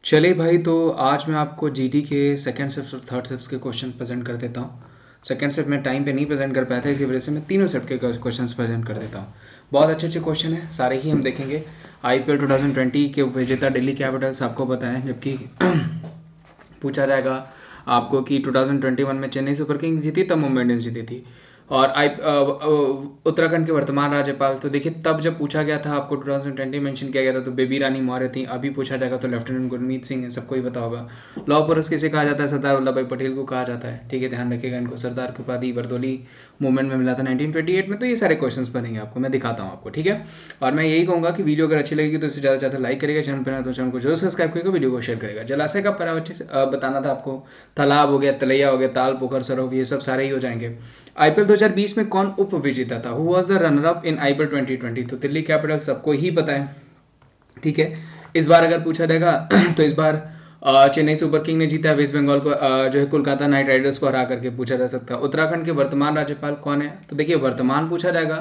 चलिए भाई, तो आज मैं आपको जीडी के सेकंड शिफ्ट और थर्ड शिफ्ट के क्वेश्चन प्रेजेंट कर देता हूँ। सेकंड शिफ्ट में टाइम पे नहीं प्रेजेंट कर पाया था, इसी वजह से मैं तीनों शिफ्ट के क्वेश्चंस प्रेजेंट कर देता हूँ। बहुत अच्छे अच्छे क्वेश्चन हैं, सारे ही हम देखेंगे। आईपीएल 2020 के विजेता दिल्ली कैपिटल्स आपको बताएं, जबकि पूछा जाएगा आपको कि 2021 में चेन्नई सुपर किंग्स जीती तब मुंबई इंडियंस जीती थी। और उत्तराखंड के वर्तमान राज्यपाल, तो देखिए तब जब पूछा गया था आपको 2020 मेंशन किया गया था तो बेबी रानी मौर्य थी। अभी पूछा जाएगा तो लेफ्टिनेंट गुरमीत सिंह है, सबको ही पता होगा। लौह पुरुष किसे कहा जाता है? सरदार वल्लभ भाई पटेल को कहा जाता है। ठीक है, ध्यान रखिएगा इनको। सरदार की उपाधि बरदोली मूवमेंट में मिला था 1928 में। तो ये सारे क्वेश्चंस बनेंगे आपको, मैं दिखाता हूँ आपको। ठीक है, और मैं यही कहूँगा कि वीडियो अगर अच्छी लगेगी तो इसे ज़्यादा से ज़्यादा लाइक करेगा, चैनल पर तो चैनल को जरूर सब्सक्राइब करेगा, वीडियो को शेयर करेगा। जलाशय का पर्यावरण बताना था आपको। तालाब हो गया, तलैया हो गया, ताल, पोखर, सरोवर, ये सब सारे ही हो जाएंगे। आईपीएल 2020 में कौन उप विजेता था? Who was the runner up in IPL 2020? तो दिल्ली कैपिटल, सबको ही पता है। ठीक है, इस बार अगर पूछा जाएगा तो इस बार चेन्नई सुपर किंग ने जीता है। वेस्ट बंगाल को जो है कोलकाता नाइट राइडर्स को हरा करके पूछा जा सकता है। उत्तराखंड के वर्तमान राज्यपाल कौन है? तो देखिए वर्तमान पूछा जाएगा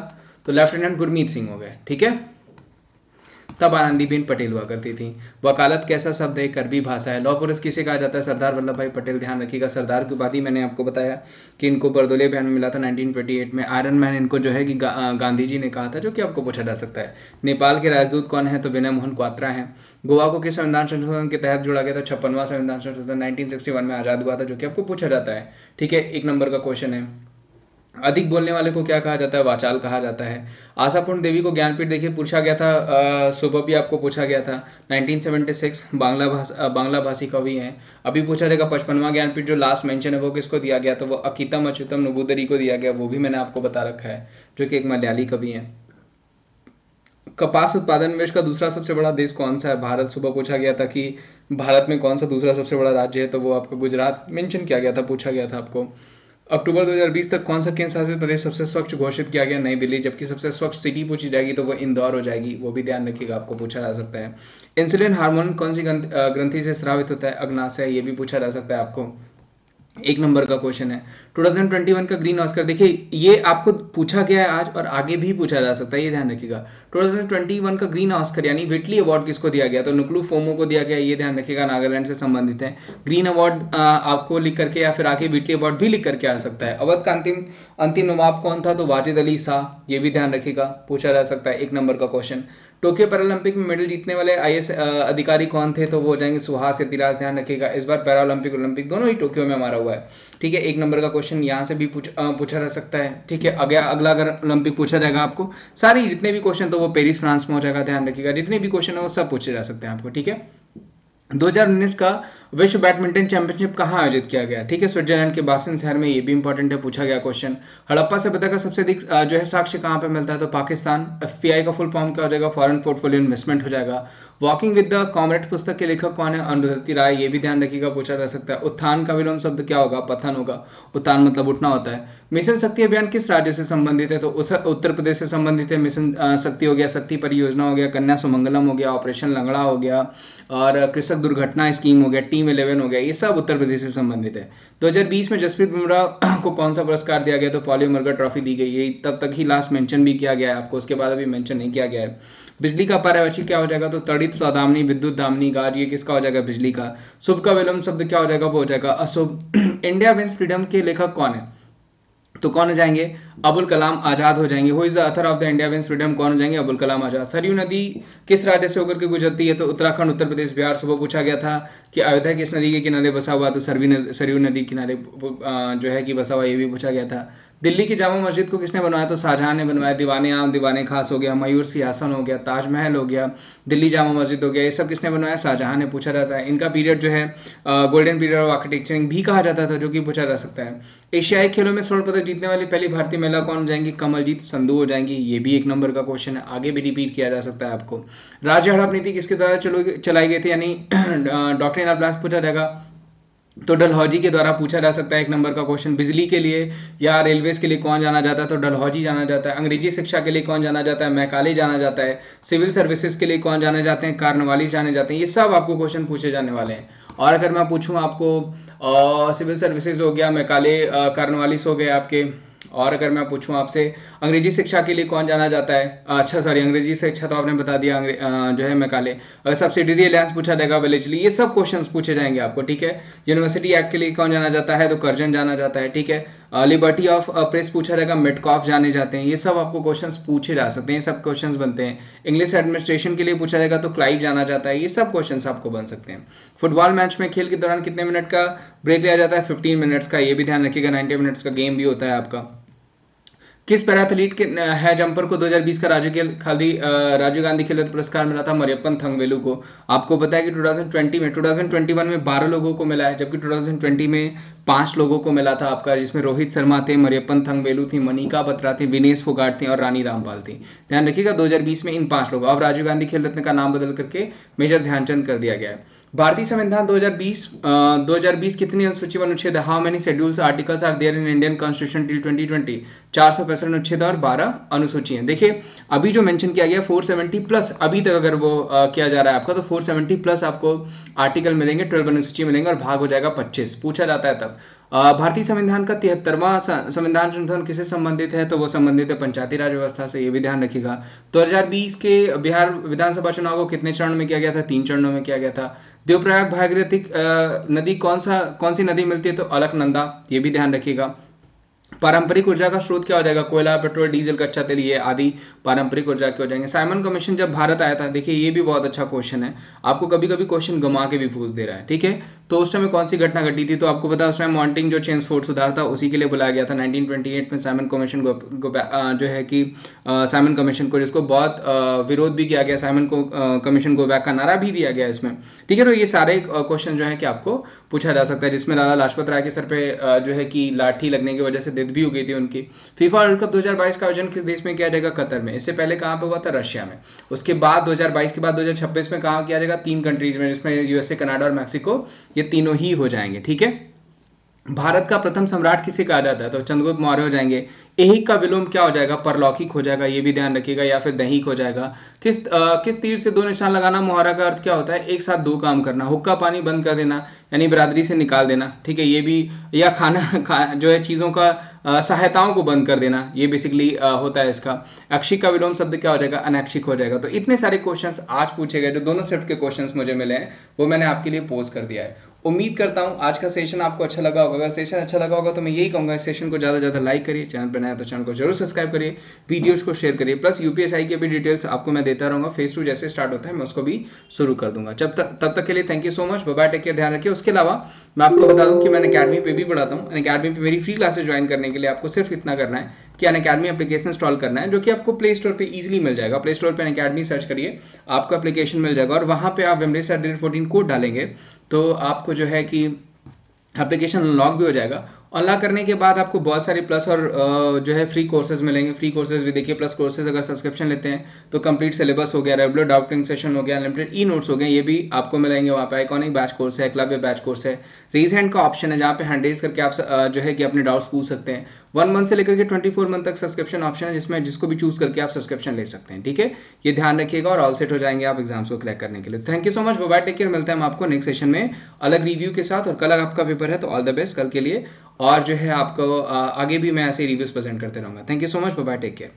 तो लेफ्टिनेंट गुरमीत सिंह हो गए। ठीक है, तब आनंदीबेन पटेल हुआ करती थी। वकालत कैसा शब्द है? करबी भाषा है। लौह पुरुष किसे कहा जाता है? सरदार वल्लभ भाई पटेल। ध्यान रखिएगा, सरदार की उपाधि मैंने आपको बताया कि इनको बरदोली अभियान में मिला था 1928 में। आयरन मैन इनको जो है कि गांधी जी ने कहा था, जो कि आपको पूछा जा सकता है। नेपाल के राजदूत कौन है? तो विनय मोहन क्वात्रा है। गोवा को किस संविधान संशोधन के तहत जोड़ा गया था? 56वां संविधान संशोधन 1961 में आजाद हुआ था, जो कि आपको पूछा जाता है। ठीक है, एक नंबर का क्वेश्चन है। अधिक बोलने वाले को क्या कहा जाता है? वाचाल कहा जाता है। आशापूर्ण देवी को ज्ञानपीठ देखिए पूछा गया था, सुबह भी आपको पूछा गया था 1976। बांग्ला भाषी कवि हैं। अभी पूछा जाएगा 55वां ज्ञानपीठ जो लास्ट मेंशन है वो किसको दिया गया? तो वो अकीतम अच्युतम नबूदरी को दिया गया, वो भी मैंने आपको बता रखा है, जो कि एक मलयाली कवि हैं। कपास उत्पादन में विश्व का दूसरा सबसे बड़ा देश कौन सा है? भारत। सुबह पूछा गया था कि भारत में कौन सा दूसरा सबसे बड़ा राज्य है, तो वो आपको गुजरात मेंशन किया गया था, पूछा गया था आपको। अक्टूबर 2020 तक कौन सा केंद्र शासित प्रदेश सबसे स्वच्छ घोषित किया गया? नई दिल्ली। जबकि सबसे स्वच्छ सिटी पूछी जाएगी तो वो इंदौर हो जाएगी, वो भी ध्यान रखिएगा, आपको पूछा जा सकता है। इंसुलिन हार्मोन कौन सी ग्रंथि से स्रावित होता है? अग्नाशय, ये भी पूछा जा सकता है आपको। एक नंबर का क्वेश्चन है। 2021 का ग्रीन ऑस्कर, देखिए ये आपको पूछा गया है आज और आगे भी पूछा जा सकता है, ये ध्यान रखिएगा। 2021 का ग्रीन ऑस्कर यानी विटली अवार्ड किसको दिया गया? तो नुक्लू फोमो को दिया गया, ये ध्यान रखिएगा, नागालैंड से संबंधित है। ग्रीन अवार्ड आपको लिख करके या फिर आगे विटली अवार्ड भी लिख करके आ सकता है। अवध का अंतिम अंतिम नवाब कौन था? तो वाजिद अली शाह, ये भी ध्यान रखिएगा, पूछा जा सकता है। एक नंबर का क्वेश्चन। टोक्यो पैरालंपिक में मेडल जीतने वाले आईएएस अधिकारी कौन थे? तो वो हो जाएंगे सुहास यतिराज। ध्यान रखिएगा, इस बार पैरालंपिक ओलंपिक दोनों ही टोक्यो में हमारा हुआ है। ठीक है, एक नंबर का क्वेश्चन यहाँ से भी पूछा जा सकता है। ठीक है, अगला अगर ओलंपिक पूछा जाएगा आपको, सारी जितने भी क्वेश्चन तो वो पेरिस फ्रांस में हो जाएगा। ध्यान रखिएगा, जितने भी क्वेश्चन है वो सब पूछे जा सकते हैं आपको। ठीक है, 2019 का विश्व बैडमिंटन चैंपियनशिप कहाँ आयोजित किया गया? ठीक है, स्विट्जरलैंड के बासन शहर में, ये भी इंपॉर्टेंट है, पूछा गया क्वेश्चन। हड़प्पा सभ्यता का सबसे अधिक जो है साक्ष्य कहाँ पे मिलता है? तो पाकिस्तान। एफपीआई का फुल फॉर्म क्या हो जाएगा? फॉरेन पोर्टफोलियो इन्वेस्टमेंट हो जाएगा। वॉकिंग विद द कॉमरेड पुस्तक के लेखक कौन है? अरुंधति राय, ये भी ध्यान रखिएगा, पूछा जा सकता है। उत्थान का विलोम शब्द क्या होगा? पतन होगा। उत्थान मतलब उठना होता है। मिशन शक्ति अभियान किस राज्य से संबंधित है? तो उत्तर प्रदेश से संबंधित है। मिशन शक्ति हो गया, शक्ति परियोजना हो गया, कन्या सुमंगलम हो गया, ऑपरेशन लंगड़ा हो गया, और कृषक दुर्घटना स्कीम हो गया, टीम 11 हो गया, ये सब उत्तर प्रदेश से संबंधित है। 2020 में जसप्रीत बुमराह को कौन सा पुरस्कार दिया गया? तो पॉली मरगर ट्रॉफी दी गई है। तब तक ही लास्ट मेंशन भी किया गया है आपको, उसके बाद अभी मेंशन नहीं किया गया है। बिजली का पर्यायवाची क्या हो जाएगा? तो तड़ित, सौदामनी, विद्युत दामनी, गाज, ये किसका हो जाएगा? बिजली का। शुभ का विलोम शब्द क्या हो जाएगा? वो हो जाएगा अशुभ। इंडिया विंस फ्रीडम के लेखक कौन है? तो कौन हो जाएंगे? अबुल कलाम आजाद हो जाएंगे। Who is the author of the India wins freedom? कौन हो जाएंगे? अबुल कलाम आजाद। सरयू नदी किस राज्य से होकर के गुजरती है? तो उत्तराखंड, उत्तर प्रदेश, बिहार। सुबह पूछा गया था कि अयोध्या किस नदी के किनारे बसा हुआ? तो सरयू नदी किनारे जो है कि बसा हुआ, ये भी पूछा गया था। दिल्ली की जामा मस्जिद को किसने बनवाया? तो शाहजहां ने बनवाया। दीवाने आम, दीवाने खास हो गया, मयूर सिंहासन हो गया, ताजमहल हो गया, दिल्ली जामा मस्जिद हो गया, ये सब किसने बनवाया? शाहजहां ने, पूछा जाता है। इनका पीरियड जो है गोल्डन पीरियड ऑफ आर्किटेक्चरिंग भी कहा जाता था, जो कि पूछा जा सकता है। एशियाई खेलों में स्वर्ण पदक जीतने वाली पहली भारतीय महिला कौन हो जाएंगी? कमलजीत संधू हो जाएंगी, ये भी एक नंबर का क्वेश्चन है, आगे भी रिपीट किया जा सकता है आपको। राज्य हड़प नीति किसके द्वारा चलाई गई थी? यानी डॉक्ट्रिन ऑफ लॉस पूछा जाएगा तो डलहौजी के द्वारा पूछा जा सकता है, एक नंबर का क्वेश्चन। बिजली के लिए या रेलवेज के लिए कौन जाना जाता है? तो डलहौजी जाना जाता है। अंग्रेजी शिक्षा के लिए कौन जाना जाता है? मैकाले जाना जाता है। सिविल सर्विसेज के लिए कौन जाने जाते हैं? कार्नवालिस जाने जाते हैं। ये सब आपको क्वेश्चन पूछे जाने वाले हैं। और अगर मैं पूछूं आपको सिविल सर्विसेज हो गया, मैकाले, कार्नवालिस हो गए आपके, और अगर मैं पूछूं आपसे अंग्रेजी शिक्षा के लिए कौन जाना जाता है, अच्छा सॉरी अंग्रेजी शिक्षा तो आपने बता दिया, जो है मैकाले। अगर सब्सिडरी अलायंस पूछा जाएगा, वेलेस्ली, ये सब क्वेश्चंस पूछे जाएंगे आपको, ठीक है। यूनिवर्सिटी एक्ट के लिए कौन जाना जाता है, तो कर्जन जाना जाता है, ठीक है। लिबर्टी ऑफ प्रेस पूछा जाएगा, मेटकॉफ जाने जाते हैं। ये सब आपको क्वेश्चंस पूछे जा सकते हैं, ये सब क्वेश्चंस बनते हैं। इंग्लिश एडमिनिस्ट्रेशन के लिए पूछा जाएगा तो क्लाइव जाना जाता है। ये सब क्वेश्चंस आपको बन सकते हैं। फुटबॉल मैच में खेल के दौरान कितने मिनट का ब्रेक लिया जाता है, 15 मिनट्स का। ये भी ध्यान रखिएगा, 90 मिनट्स का गेम भी होता है आपका। किस पैराथलीट के है जंपर को 2020 का राजीव गांधी खेल रत्न पुरस्कार मिला था, मरियप्पन थंगवेलु को। आपको पता है कि 2021 में 12 लोगों को मिला है, जबकि 2020 में 5 लोगों को मिला था आपका, जिसमें रोहित शर्मा थे, मरियप्पन थंगवेलु थी, मनिका बत्रा थी, विनेश फोगाट थी और रानी रामपाल थी। ध्यान रखिएगा 2020 में इन 5 लोगों। अब राजीव गांधी खेल रत्न का नाम बदल करके मेजर ध्यानचंद कर दिया गया है। भारतीय संविधान 2020 कितनी अनुसूची व अनुच्छेद, how many schedules articles are there in Indian constitution till 2020, 465 अनुच्छेद और 12 अनुसूची हैं। देखिए अभी जो मेंशन किया गया 470 प्लस, अभी तक अगर वो किया जा रहा है आपका, तो 470 प्लस आपको आर्टिकल मिलेंगे, 12 अनुसूची मिलेंगे और भाग हो जाएगा 25, पूछा जाता है तब। भारतीय संविधान का 73वां संविधान संशोधन किससे संबंधित है, तो वो संबंधित है पंचायती राज व्यवस्था से, ये भी ध्यान रखिएगा। 2020 के बिहार विधानसभा चुनाव को कितने चरण में किया गया था, 3 चरणों में किया गया था। देवप्रयाग भागीरथी नदी कौन सी नदी मिलती है, तो अलकनंदा, ये भी ध्यान रखिएगा। पारंपरिक ऊर्जा का स्रोत क्या हो जाएगा, कोयला, पेट्रोल, डीजल, कच्चा तेल, ये आदि पारंपरिक ऊर्जा के हो जाएंगे। साइमन कमीशन जब भारत आया था, देखिए ये भी बहुत अच्छा क्वेश्चन है, आपको कभी कभी क्वेश्चन घुमा के भी पूछ दे रहा है, ठीक है। तो उस टाइम कौन सी घटना घटी थी, तो आपको पता है उस टाइम मॉन्टिंग जो चेम्सफोर्ड सुधार था उसी के लिए बुलाया गया था 1928 में। साइमन कमीशन को जो है कि साइमन कमीशन को, जिसको बहुत विरोध भी किया गया, साइमन कमीशन को बैक का नारा भी दिया गया इसमें, ठीक है। तो ये सारे क्वेश्चन जो है कि आपको पूछा जा सकता है, जिसमें लाला लाजपत राय के सर पे जो है कि लाठी लगने की वजह से डेथ भी हो गई थी उनकी। फीफा वर्ल्ड कप 2022 का आयोजन किस देश में किया जाएगा, कतर में। इससे पहले कहाँ पे हुआ था, रशिया में। उसके बाद 2022 के बाद 2026 में कहाँ किया जाएगा, 3 कंट्रीज में, जिसमें यूएसए, कनाडा और मैक्सिको, ये तीनों ही हो जाएंगे, ठीक है। भारत का प्रथम सम्राट किसे कहा जाता है, तो चंद्रगुप्त मौर्य हो जाएंगे। ऐहिक का विलोम क्या हो जाएगा, परलौकिक हो जाएगा, ये भी ध्यान रखिएगा, या फिर दैहिक हो जाएगा। किस तीर से 2 निशान लगाना, मुहावरा का अर्थ क्या होता है, एक साथ 2 काम करना। हुक्का पानी बंद कर देना, यानी बरादरी से निकाल देना, ठीक है, ये भी। या जो है चीजों का सहायताओं को बंद कर देना, ये बेसिकली होता है इसका। अक्षिक का विलोम शब्द क्या हो जाएगा, अनैक्षिक हो जाएगा। तो इतने सारे क्वेश्चंस आज पूछे गए, जो दोनों शिफ्ट के क्वेश्चंस मुझे मिले हैं, वो मैंने आपके लिए पोस्ट कर दिया है। उम्मीद करता हूं आज का सेशन आपको अच्छा लगा होगा। अगर सेशन अच्छा लगा होगा तो मैं यही कहूंगा, इस सेशन को ज़्यादा से ज़्यादा लाइक करिए, चैनल पर नया तो चैनल को जरूर सब्सक्राइब करिए, वीडियोस को शेयर करिए। प्लस यूपीएसआई के भी डिटेल्स आपको मैं देता रहूंगा, फेज 2 जैसे स्टार्ट होता है मैं उसको भी शुरू कर दूंगा। तब तक के लिए thank you so much, bye bye, take care, ध्यान रखिए। उसके अलावा मैं आपको बता दूं कि मैं अनअकैडमी पे भी पढ़ाता हूँ। अनअकैडमी पे मेरी फ्री क्लासेस ज्वाइन करने के लिए आपको सिर्फ इतना करना है कि अनअकैडमी एप्लीकेशन इंस्टॉल करना है, जो कि आपको प्ले स्टोर पे इजीली मिल जाएगा। प्ले स्टोर पे अनअकैडमी सर्च करिए, आपको एप्लीकेशन मिल जाएगा, और वहाँ पे आप Vimresh@14 कोड डालेंगे तो आपको जो है कि एप्लीकेशन अनलॉक भी हो जाएगा। अनलॉक करने के बाद आपको बहुत सारे प्लस और जो है फ्री कोर्सेज मिलेंगे। फ्री कोर्सेज भी देखिए, प्लस कोर्सेज अगर सब्सक्रिप्शन लेते हैं तो कंप्लीट सिलेबस हो गया, रेगुलर डाउटिंग सेशन हो गया, अनलिमिटेड ई नोट्स हो गए, ये भी आपको मिलेंगे वहाँ पे। आइकॉनिक बैच कोर्स है, क्लब बैच कोर्स है, रेज हैंड का ऑप्शन है जहाँ पे हैंड रेज करके आप जो है कि अपने डाउट्स पूछ सकते हैं। 1 मंथ से लेकर के 24 मंथ तक सब्सक्रिप्शन ऑप्शन है, जिसमें जिसको भी चूज करके आप सब्सक्रिप्शन ले सकते हैं, ठीक है। ये ध्यान रखिएगा और ऑल सेट हो जाएंगे आप एग्जाम्स को क्रैक करने के लिए। Thank you so much, bye, take care. मिलते हैं हम आपको नेक्स्ट सेशन में अलग रिव्यू के साथ, और कल आपका पेपर है तो ऑल द बेस्ट कल के लिए। और जो है आपको आगे भी मैं ऐसे रिव्यूज प्रेजेंट करते रहूंगा। Thank you so much, bye bye, take care.